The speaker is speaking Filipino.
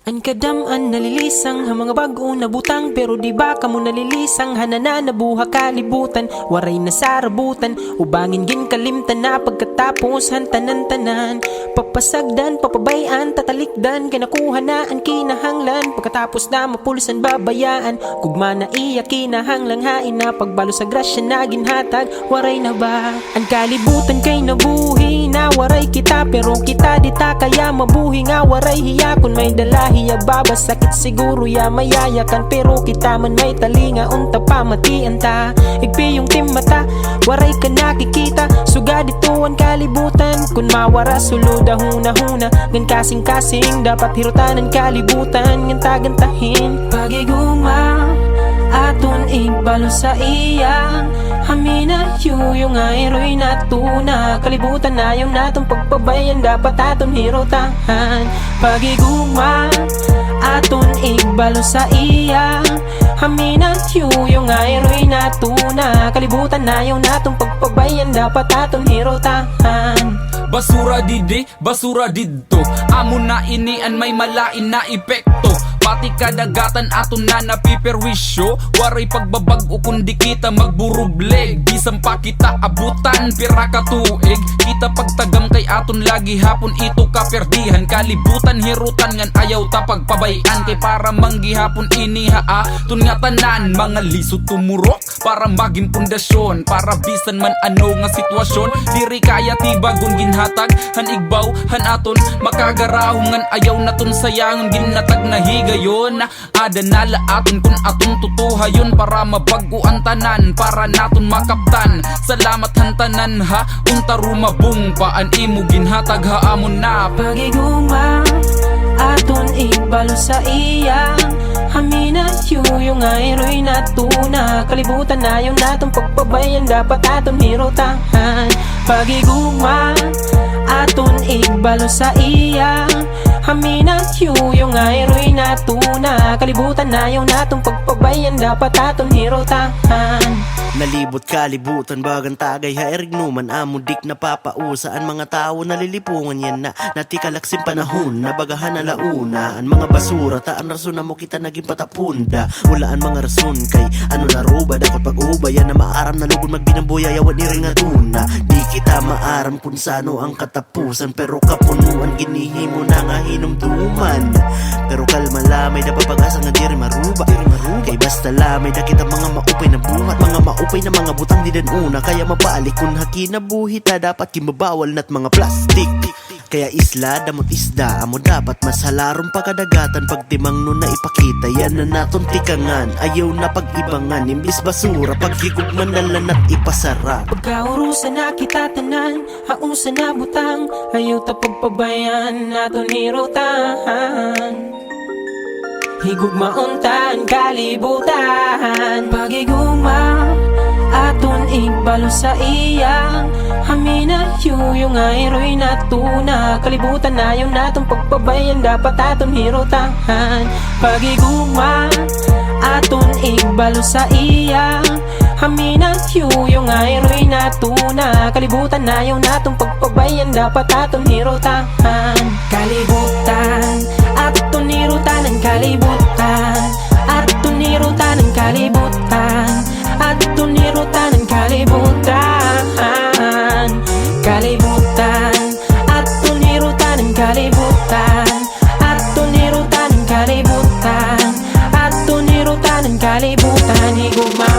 An kadam-an nalilisang ang mga bago na butang, pero di ba kamo nalilisang hanana na buha kalibutan, waray na sarabutan, ubangin gin kalimtan na pagkatapos hantanan-tanan, papasagdan, papabayan, tatalikdan, kinakuha na ang kinahanglan, pagkatapos na mapulisan babayaan, gugma na iya kinahanglang hain na pagbalo sa grasya na ginhatag, waray na ba? Ang kalibutan kay nabuhi na waray kita, pero kita dita kaya mabuhi nga waray hiya kun may dalahi ya baba sakit siguro ya mayayakan, pero kita man may talinga unta pamatian ta, igpi yung timata waray ka nakikita, suga dito ang kalibutan kun mawara suluda huna-huna ngan kasing-kasing dapat hirutan ang kalibutan ngan tagantahin pagiguma aton igbalo sa iya hamina yung ayroy na tuna, kalibutan na yung natong pagpabayan dapat aton hirutahan pagiguma aton igbalo sa iya hamina yung ayroy na tuna, kalibutan na yung natong pagpabayan dapat aton hirutahan. Basura didi, basura didto, amo na inian may malain na epekto, pati kadagatan aton na napiperwisyo, waray pagbabago kundi kita magburubleg, bisan pa kita abutan pira ka tuig, kita pagtagam kay aton lagi hapon ito kaperdihan, kalibutan hirutan ngan ayaw ta pagpabayan, kay para manggihapon ini tun nga tanan mga lisod tumurok para maging pundasyon, para bisan man ano nga sitwasyon, diri kaya tibagon ginhatag han igbaw han aton makagarahungan ayaw naton sayangon ginatag na higayon, ada nala aton kun aton tutuhayon para mabago ang tanan, para naton makaptan, salamat han tanan ha unta rumabong paan imo ginhatag ha amon na pagiguma aton igbalo sa iya hamina yung ayroy na tuna, kalibutan na yung natong pagpabayan dapat aton hirutahan pagiguma aton igbalo sa iya hamina yung ayroy na tuna, kalibutan na yung natong pagpabayan dapat aton hirutahan. Nalibot kalibutan bagang tagay hairig numan amo dik napapausa ang mga tao nalilipungan yan na natikalaksin panahon na bagahan na launa, ang mga basura taan rason na mo kita naging patapunda, wala ang mga rason kay ano na roba dapat pag-ubaya na maaram na lugod magbinamboya yawan ni ring atuna, di kita maaram kung sano ang katapusan, pero kapunuan ginihimo na nga hinumduman, pero kalma lamay na papag-asa nga diri maruba, kay basta lamay na kita mga maupay na buhat, mga maupay na mga butang di dan una, kaya mabalik kung haki na buhit na dapat kimabawal na't mga plastic, kaya isla damot isda amo dapat mas halarong pagkadagatan pagtimang nun na ipakita yan na naton tikangan, ayaw na pag-ibangan imbis basura pagkigugman nalan at ipasara, pagkaurusan na kita tanan hausan na butang ayaw ta pagpabayan naton hirutahan higugmauntan kalibutan pagiguma aton igbalo sa iya hamina yung ayroy na tuna, kalibutan na yung natong pagpabayan dapat aton hirutahan pagiguma aton igbalo sa iya hamina yung ayroy na tuna, kalibutan na yung natong pagpabayan dapat aton hirutahan kalibutan aton hirutanan kalibutan aton hirutanan kalibutan aton hirutanan kalibutan kalibutan aton hirutanan kalibutan aton hirutanan kalibutan aton hirutanan kalibutan higugma